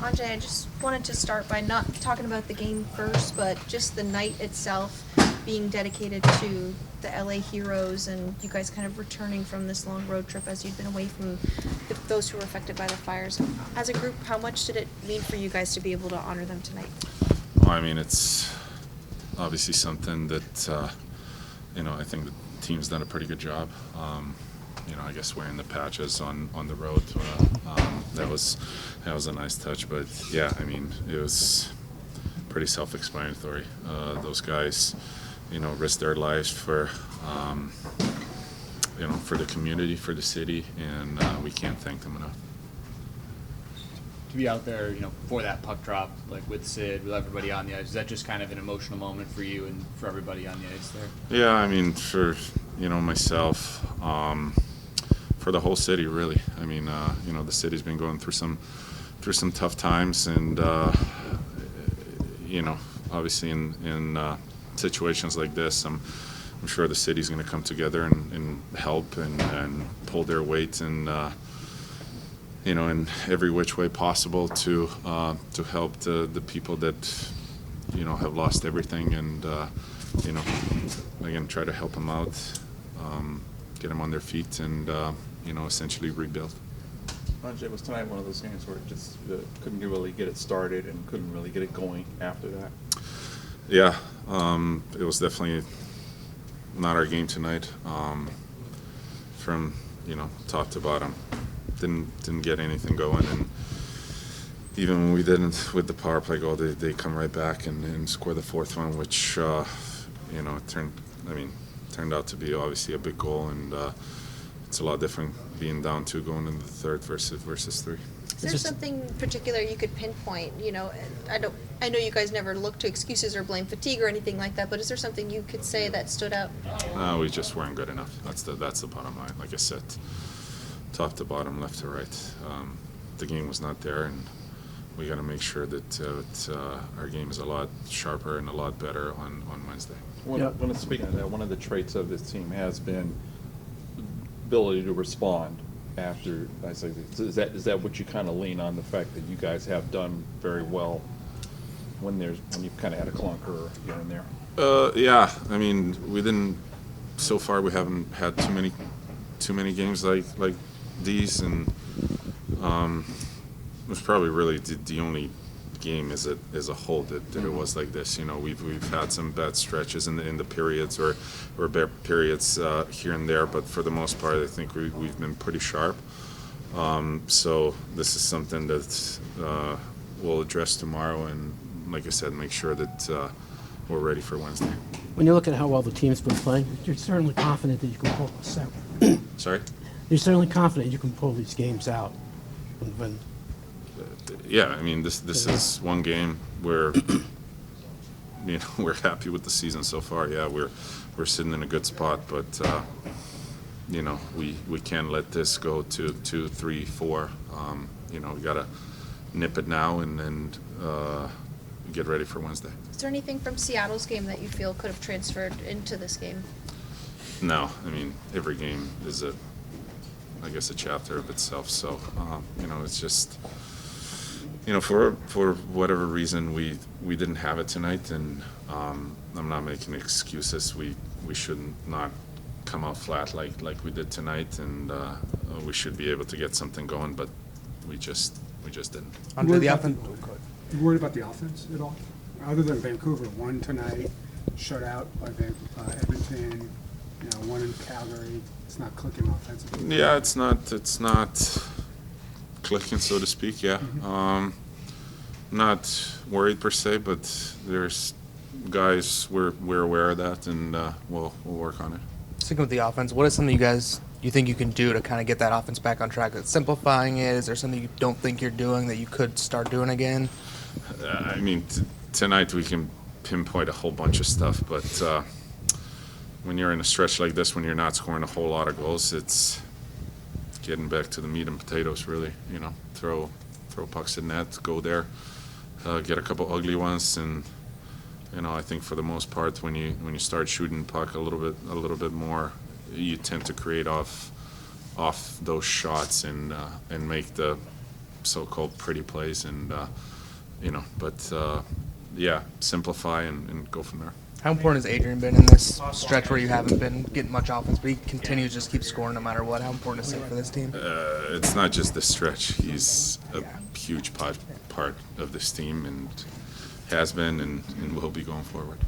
Anže, I just wanted to start by not talking about the game first, but just the night itself being dedicated to the LA heroes and you guys kind of returning from this long road trip as you'd been away from those who were affected by the fires. As a group, how much did it mean for you guys to be able to honor them tonight? Well, I mean, it's obviously something that, I think the team's done a pretty good job. I guess wearing the patches on the road, that was a nice touch. But yeah, I mean, it was pretty self-explanatory. Those guys, risked their lives for the community, for the city, and we can't thank them enough. To be out there, for that puck drop, like with Sid, with everybody on the ice, is that just kind of an emotional moment for you and for everybody on the ice there? Yeah, I mean, for myself, for the whole city, really. I mean, the city's been going through some tough times, and obviously in situations like this, I'm sure the city's going to come together and help and pull their weight and in every which way possible to help the people that have lost everything, and again, try to help them out, get them on their feet, and essentially rebuild. Anže, was tonight one of those games where it just couldn't really get it started and couldn't really get it going after that? Yeah, it was definitely not our game tonight. From top to bottom, didn't get anything going, and even when we didn't with the power play goal, they come right back and score the fourth one, which turned out to be obviously a big goal, and it's a lot different being down 2 going into the third versus 3. Is there something particular you could pinpoint? I know you guys never look to excuses or blame fatigue or anything like that, but is there something you could say that stood out? We just weren't good enough. That's the bottom line. Like I said, top to bottom, left to right. The game was not there, and we got to make sure that our game is a lot sharper and a lot better on Wednesday. Speaking of that, one of the traits of this team has been ability to respond after. Is that what you kind of lean on, the fact that you guys have done very well when you've kind of had a clunker here and there? Yeah, I mean, so far we haven't had too many games like these, and it was probably really the only game as a whole that it was like this. We've had some bad stretches in the periods or bad periods here and there, but for the most part, I think we've been pretty sharp. So this is something that we'll address tomorrow, and like I said, make sure that we're ready for Wednesday. When you look at how well the team's been playing, you're certainly confident that you can pull this out. Sorry? You're certainly confident you can pull these games out. Yeah, I mean, this is one game where we're happy with the season so far. Yeah, we're sitting in a good spot, but we can't let this go to 2, 3, 4. We gotta nip it now and then get ready for Wednesday. Is there anything from Seattle's game that you feel could have transferred into this game? No, I mean, every game is a chapter of itself. So it's just. For whatever reason, we didn't have it tonight, and I'm not making excuses. We should not come out flat like we did tonight, and we should be able to get something going, but we just didn't. Under the offense. You worried about the offense at all? Other than Vancouver won tonight, shut out by Edmonton, one in Calgary. It's not clicking offensively. Yeah, it's not clicking, so to speak. Yeah, not worried per se, but there's guys we're aware of that, and we'll work on it. Sticking with the offense, what is something you think you can do to kind of get that offense back on track? Simplifying it? Is there something you don't think you're doing that you could start doing again? I mean, tonight we can pinpoint a whole bunch of stuff, but when you're in a stretch like this, when you're not scoring a whole lot of goals, it's getting back to the meat and potatoes, really. Throw pucks in net, go there, get a couple ugly ones, and I think for the most part, when you start shooting puck a little bit more, you tend to create off those shots and make the so-called pretty plays, and yeah, simplify and go from there. How important has Adrian been in this stretch where you haven't been getting much offense, but he continues to just keep scoring no matter what? How important is he for this team? It's not just the stretch. He's a huge part of this team, and has been and will be going forward.